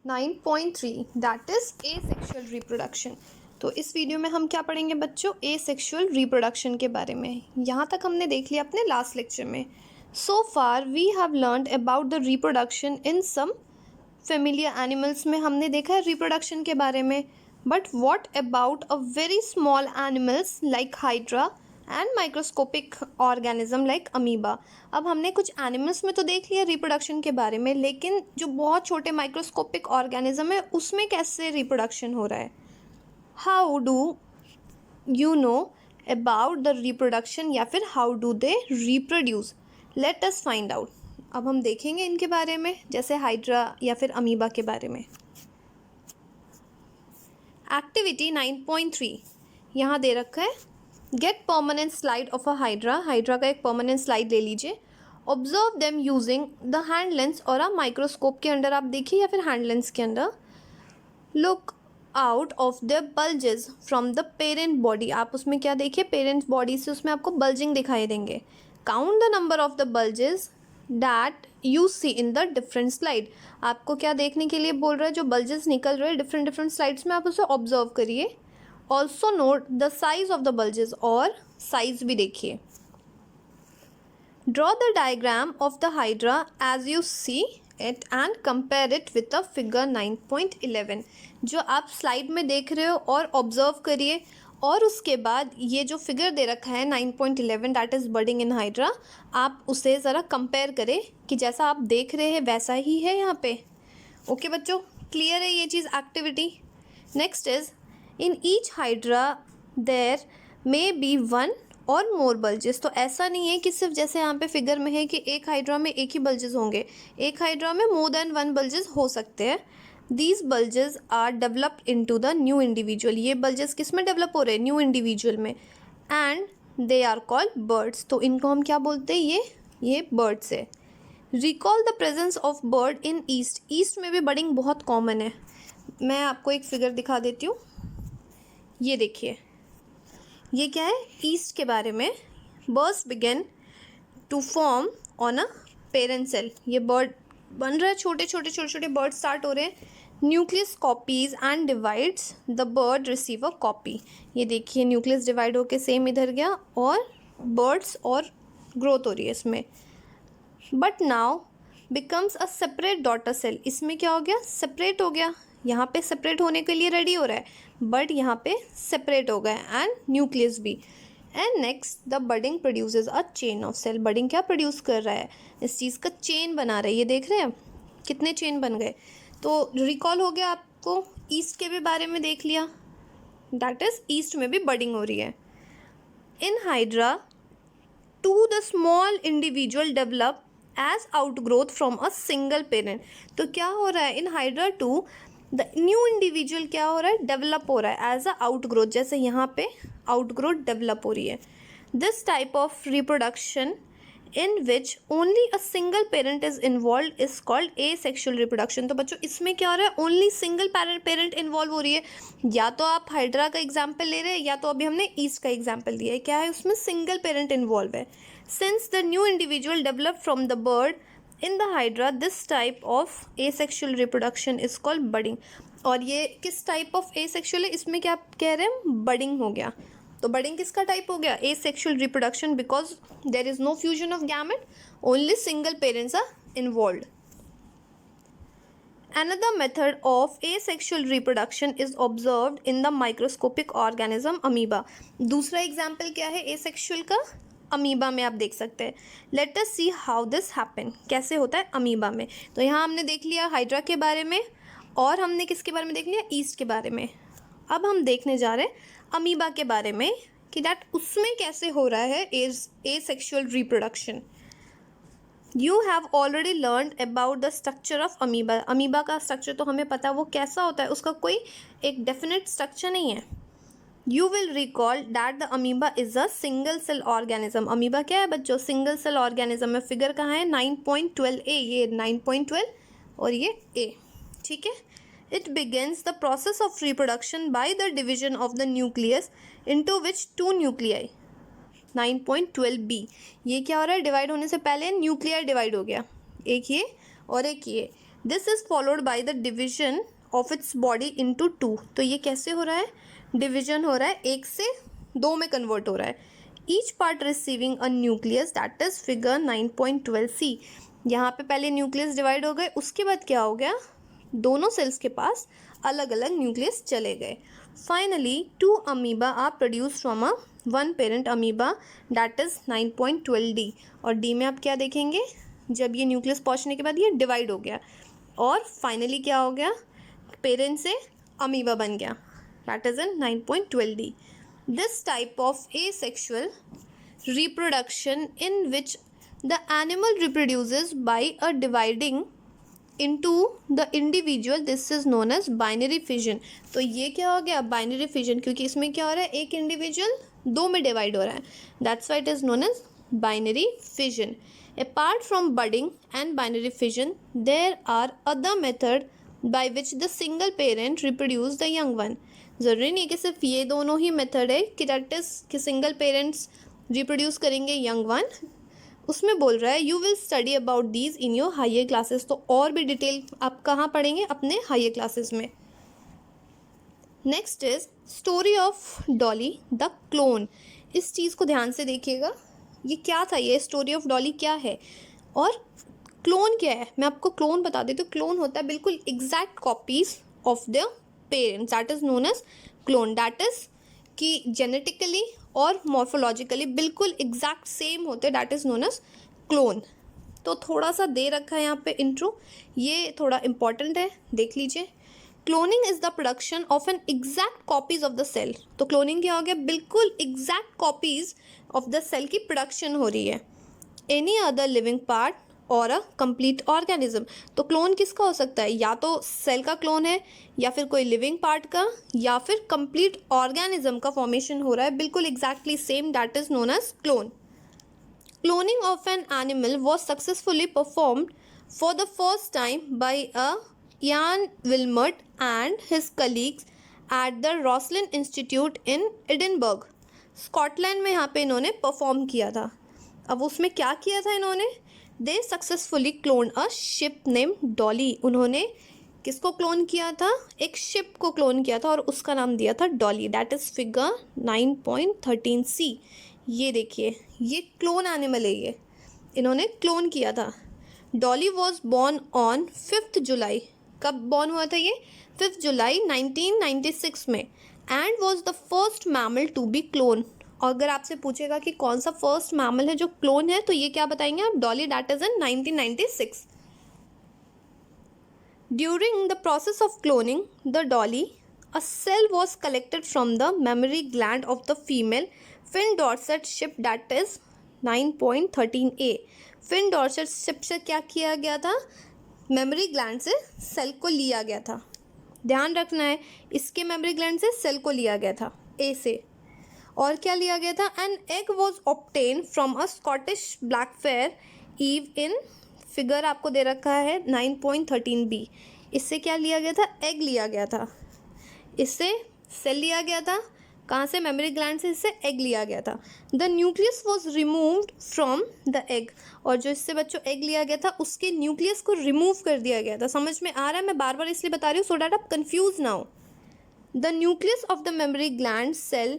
9.3 that is asexual reproduction. तो इस video में हम क्या पढ़ेंगे बच्चों? एसेक्सुअल रिप्रोडक्शन के बारे में। यहाँ तक हमने देख लिया अपने लास्ट लेक्चर में। So far we have learned about the reproduction in some familiar animals में हमने देखा है रिप्रोडक्शन के बारे में। But what about a very small animals like hydra and microscopic organism like amoeba. अब हमने कुछ एनिमल्स में तो देख लिया रिप्रोडक्शन के बारे में, लेकिन जो बहुत छोटे माइक्रोस्कोपिक ऑर्गेनिज्म है उसमें कैसे रिप्रोडक्शन हो रहा है। How do you know about the reproduction, या फिर how do they reproduce? Let us find out. अब हम देखेंगे इनके बारे में, जैसे हाइड्रा या फिर अमीबा के बारे में। एक्टिविटी 9.3 यहाँ दे रखा है, get permanent slide of a hydra. Hydra का एक परमानेंट स्लाइड ले लीजिए। Observe them using the hand lens और अ माइक्रोस्कोप के अंडर आप देखिए, या फिर हैंड लेंस के अंदर। Look out of the bulges from the parent body. आप उसमें क्या देखिए, पेरेंट बॉडी से उसमें आपको बल्जिंग दिखाई देंगे। Count the number of the bulges that you see in the different slide. आपको क्या देखने के लिए बोल रहा है? जो बल्जेस निकल रहे हैं डिफरेंट डिफरेंट स्लाइड्स में, आप उसे ऑब्जर्व करिए। Also note the size of the bulges, और साइज भी देखिए। Draw the diagram of the hydra as you see it and compare it with the figure 9.11। जो आप स्लाइड में देख रहे हो और ऑब्जर्व करिए, और उसके बाद ये जो फिगर दे रखा है 9.11 दैट इज़ बर्डिंग इन हाइड्रा, आप उसे ज़रा कंपेयर करें कि जैसा आप देख रहे हैं वैसा ही है यहाँ पे। ओके बच्चों, क्लियर है ये चीज़? Activity next is, in each hydra there may be one or more bulges. तो ऐसा नहीं है कि सिर्फ जैसे यहाँ पे फिगर में है कि एक हाइड्रा में एक ही बल्जेस होंगे। एक हाइड्रा में मोर देन वन बल्जेस हो सकते हैं। These bulges are developed into the new individual. ये बल्जेस किस में डेवलप हो रहे हैं? न्यू इंडिविजुअल में। And they are called buds. तो इनको हम क्या बोलते हैं? ये बर्ड्स है। Recall the presence of bud in yeast. Yeast में भी बर्डिंग बहुत कॉमन है। मैं आपको एक फिगर दिखा देती हूँ, ये देखिए, ये क्या है? ईस्ट के बारे में। Buds begin to form on a parent cell. ये बर्ड बन रहा है, छोटे छोटे बर्ड स्टार्ट हो रहे हैं। Nucleus copies and divides the bird receive a copy. ये देखिए, न्यूक्लियस डिवाइड होके सेम इधर गया और बर्ड्स और ग्रोथ हो रही है इसमें। But now becomes a separate daughter cell. इसमें क्या हो गया? सेपरेट हो गया। यहाँ पे सेपरेट होने के लिए रेडी हो रहा है, बट यहाँ पे सेपरेट हो गया, एंड न्यूक्लियस भी। And next the budding produces a chain of cell. Budding क्या प्रोड्यूस कर रहा है? इस चीज़ का चेन बना रहा है। ये देख रहे हैं कितने चेन बन गए। तो रिकॉल हो गया आपको, ईस्ट के भी बारे में देख लिया, दैट इज ईस्ट में भी बडिंग हो रही है। In hydra too the small individual develop as outgrowth from a single parent. तो क्या हो रहा है? In hydra too the new individual क्या हो रहा है? डेवलप हो रहा है एज अ आउटग्रोथ। जैसे यहाँ पे आउटग्रोथ डेवलप हो रही है। This type of reproduction in which only a single parent is involve is called asexual reproduction. तो बच्चों इसमें क्या हो रहा है? ओनली सिंगल पेरेंट इन्वॉल्व हो रही है। या तो आप हाइड्रा का एग्जाम्पल ले रहे हैं, या तो अभी हमने ईस्ट का एग्जाम्पल दिया है। क्या है उसमें? सिंगल पेरेंट इन्वॉल्व है। Since the new individual develop from the bird in the hydra, this type of asexual reproduction is called budding. और ये किस टाइप ऑफ एसेक्सुअल है? इसमें क्या आप कह रहे हैं? बडिंग हो गया। तो बडिंग किसका टाइप हो गया? Asexual reproduction, because there is no fusion of gamete, only single parents are involved. Another method of asexual reproduction is observed in the microscopic organism amoeba. दूसरा एग्जाम्पल क्या है asexual का? अमीबा में आप देख सकते हैं। Let us see how this happen. कैसे होता है अमीबा में? तो यहाँ हमने देख लिया हाइड्रा के बारे में, और हमने किसके बारे में देख लिया? ईस्ट के बारे में। अब हम देखने जा रहे हैं अमीबा के बारे में कि दैट उसमें कैसे हो रहा है asexual reproduction. You have already learn about the structure of amoeba. Amoeba का स्ट्रक्चर तो हमें पता है वो कैसा होता है, उसका कोई एक डेफिनेट स्ट्रक्चर नहीं है। You will recall that the amoeba is a single cell organism. Amoeba क्या है बच्चों? सिंगल सेल ऑर्गेनिज्म में। फिगर कहाँ है? 9.12 ए। ये 9.12 और ये ए, ठीक है। It begins the process of reproduction by the division of the nucleus into which two nuclei. 9.12 b, ये क्या हो रहा है? डिवाइड होने से पहले न्यूक्लियर डिवाइड हो गया, एक ये और एक ये। This is followed by the division of its body into 2। तो ये कैसे हो रहा है, डिविजन हो रहा है, 1 से 2 में कन्वर्ट हो रहा है। Each part receiving a nucleus, that is figure 9.12c। यहाँ पे पहले न्यूक्लियस डिवाइड हो गए, उसके बाद क्या हो गया, दोनों सेल्स के पास अलग अलग न्यूक्लियस चले गए। Finally 2 amoeba are produce from a 1 parent amoeba, that is 9.12d। और डी में आप क्या देखेंगे, जब ये न्यूक्लियस पहुँचने के बाद ये डिवाइड हो गया और फाइनली क्या हो गया, पेरेंट से अमीबा बन गया, that is in 9.12d। This type of asexual reproduction in which the animal reproduces by a dividing into the individual, this is known as binary fission। तो ये क्या हो गया, बाइनरी फिजन, क्योंकि इसमें क्या हो रहा है, एक इंडिविजुअल 2 में डिवाइड हो रहा है, that's why it is known as binary fission. Apart from budding and binary fission there are other method by which the single parent reproduce the young one. ज़रूरी नहीं कि सिर्फ ये दोनों ही मेथड है कि दैट इज कि सिंगल पेरेंट्स रिप्रोड्यूस करेंगे यंग वन, उसमें बोल रहा है you will study about these in your higher classes. तो और भी डिटेल आप कहाँ पढ़ेंगे, अपने हायर क्लासेस में। Next is story of Dolly the clone. इस चीज़ को ध्यान से देखिएगा, ये क्या था, ये स्टोरी ऑफ डॉली क्या है और क्लोन क्या है। मैं आपको क्लोन बता देती हूँ। क्लोन होता है बिल्कुल exact copies of the parents, that is known as clone. That is कि जेनेटिकली और मॉर्फोलॉजिकली बिल्कुल एग्जैक्ट सेम होते, that is known as clone. तो थोड़ा सा दे रखा है यहाँ पे इंट्रो, ये थोड़ा इंपॉर्टेंट है, देख लीजिए। Cloning is the production of an exact copies of the cell. तो क्लोनिंग क्या हो गया, बिल्कुल exact copies of the cell की प्रोडक्शन हो रही है। एनी अदर लिविंग पार्ट और अ कंप्लीट ऑर्गेनिज्म। तो क्लोन किसका हो सकता है, या तो सेल का क्लोन है, या फिर कोई लिविंग पार्ट का, या फिर कंप्लीट ऑर्गेनिज्म का फॉर्मेशन हो रहा है बिल्कुल exactly same, that is known as clone. Cloning of an animal was successfully performed for the first time by a Ian Wilmut and his colleagues at the Roslin Institute in Edinburgh. Scotland में यहाँ पे इन्होंने perform किया था। अब उसमें क्या किया था इन्होंने, they successfully clone a sheep name Dolly. उन्होंने किसको क्लोन किया था, एक शिप को क्लोन किया था और उसका नाम दिया था Dolly, that is figure 9.13c। ये देखिए, ये क्लोन एनिमल है, ये इन्होंने क्लोन किया था। Dolly was born on 5 July. कब बॉर्न हुआ था ये, 5 जुलाई 1996 में, and was the first mammal to be clone. और अगर आपसे पूछेगा कि कौन सा फर्स्ट मैमल है जो क्लोन है, तो ये क्या बताएंगे आप, Dolly, that is in 1996। During the process of cloning the Dolly, a cell was collected from the mammary gland of the female Finn Dorset sheep, that is 9.13a। Finn Dorset sheep से क्या किया गया था, memory gland से cell को लिया गया था। ध्यान रखना है, इसके मेमोरी ग्लैंड से सेल को लिया गया था, ए से। और क्या लिया गया था, an egg was obtain from a Scottish blackface ewe in, figure आपको दे रखा है 9.13b। इससे क्या लिया गया था, एग लिया गया था, इससे सेल लिया गया था, कहाँ से, मेमोरी ग्लैंड से, इससे एग लिया गया था। The nucleus was removed from the egg. और जो इससे बच्चों एग लिया गया था, उसके न्यूक्लियस को रिमूव कर दिया गया था। समझ में आ रहा है, मैं बार बार इसलिए बता रही हूँ सो डैट आप कंफ्यूज ना हो। The nucleus of the mammary gland cell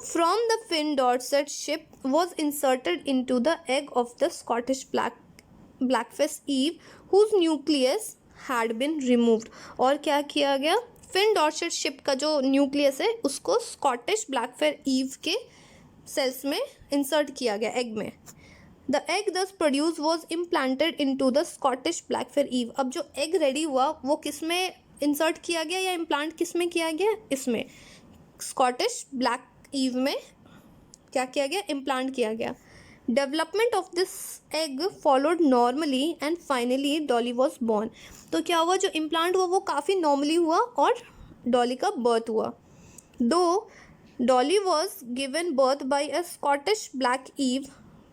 from the fin Dorset ship was inserted into the egg of the Scottish blackfish Eve, whose nucleus had been removed। और क्या किया गया, फिन डॉर्सेट शिप का जो nucleus है उसको Scottish blackface ewe के cells में इंसर्ट किया गया, एग में। The egg thus produce was implanted into the Scottish blackface ewe. अब जो एग रेडी हुआ वो किस में इंसर्ट किया गया या इम्प्लांट किस में किया गया, इसमें स्कॉटिश ब्लैक ईव में क्या किया गया, इम्प्लांट किया गया। Development of this egg followed normally and finally Dolly was born. तो क्या हुआ, जो इम्प्लांट हुआ वो काफ़ी नॉर्मली हुआ और डॉली का बर्थ हुआ। दो Dolly was given birth by a Scottish black eve.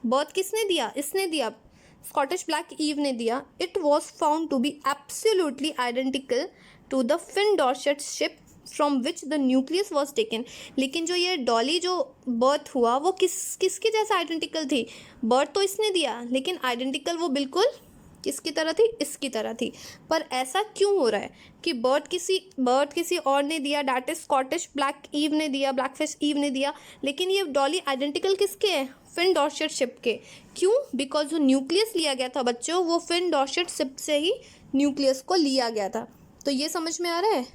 Birth किसने दिया, इसने दिया, स्कॉटिश ब्लैक ईव ने दिया। It was found to be absolutely identical to the Finn Dorset sheep from which the nucleus was taken. लेकिन जो ये डॉली जो बर्थ हुआ वो किसके जैसा आइडेंटिकल थी, बर्थ तो इसने दिया लेकिन आइडेंटिकल वो बिल्कुल किसकी तरह थी, इसकी तरह थी। पर ऐसा क्यों हो रहा है कि बर्ड किसी और ने दिया, that is Scottish black eve ने दिया, ब्लैकफिश ईव ने दिया, लेकिन ये डॉली आइडेंटिकल किसके है, फिन डॉर्सेट शिप के। क्यों? बिकॉज जो न्यूक्लियस लिया गया था बच्चों, वो फिन डॉर्सेट शिप से ही न्यूक्लियस को लिया गया था। तो ये समझ में आ रहा है।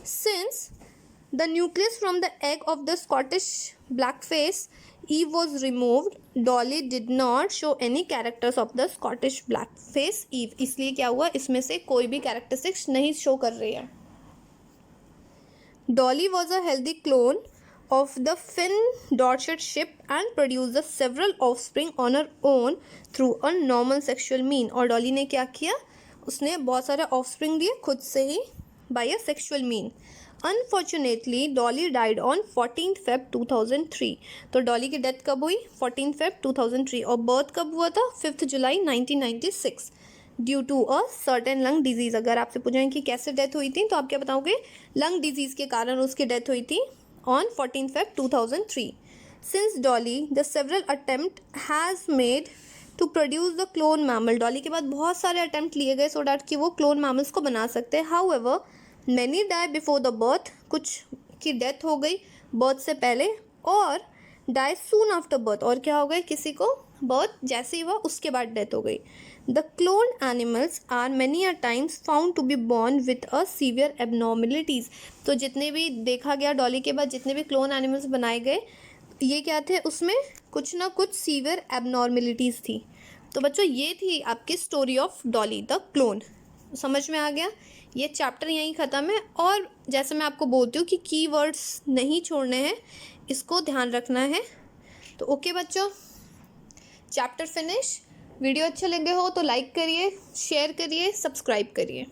Since the nucleus from the egg of the Scottish blackface ewe was removed, Dolly did not show any characters of the Scottish blackface ewe. इसलिए क्या हुआ, इसमें से कोई भी कैरेक्टरिस्टिक्स नहीं शो कर रही है। Dolly was a healthy clone of the Finn Dorset ship and produced the several offspring on her own through a normal sexual mean। और डॉली ने क्या किया, उसने बहुत सारे offspring दिए खुद से ही by a sexual mean। Unfortunately, Dolly died on 14th Feb 2003। तो डॉली की डेथ कब हुई, 14 Feb 2003। और बर्थ कब हुआ था, 5 जुलाई 1996 due to a certain lung disease. अगर आपसे पूछें कि कैसे डेथ हुई थी तो आप क्या बताओगे, लंग डिजीज़ के कारण उसकी डेथ हुई थी on 14 Feb 2003। Since Dolly, the several attempt has made to produce the clone mammal। Dolly के बाद बहुत सारे अटैम्प्ट लिए गए सो डैट कि वो क्लोन मैमल्स को बना सकते हैं। However, many die before the birth। कुछ की डेथ हो गई बर्थ से पहले, और die soon after birth। और क्या हो गया, किसी को बर्थ जैसे ही हुआ उसके बाद डेथ हो गई। The cloned animals are many a times found to be born with a severe abnormalities। तो जितने भी देखा गया डॉली के बाद जितने भी क्लोन एनिमल्स बनाए गए, ये क्या थे, उसमें कुछ ना कुछ सीवियर एबनॉर्मेलिटीज़ थी। तो बच्चों ये थी आपकी story of Dolly the clone. समझ में आ गया। ये चैप्टर यहीं ख़त्म है। और जैसे मैं आपको बोलती हूँ कि कीवर्ड्स नहीं छोड़ने हैं, इसको ध्यान रखना है। तो ओके बच्चों, चैप्टर फिनिश। वीडियो अच्छे लगे हो तो लाइक करिए, शेयर करिए, सब्सक्राइब करिए।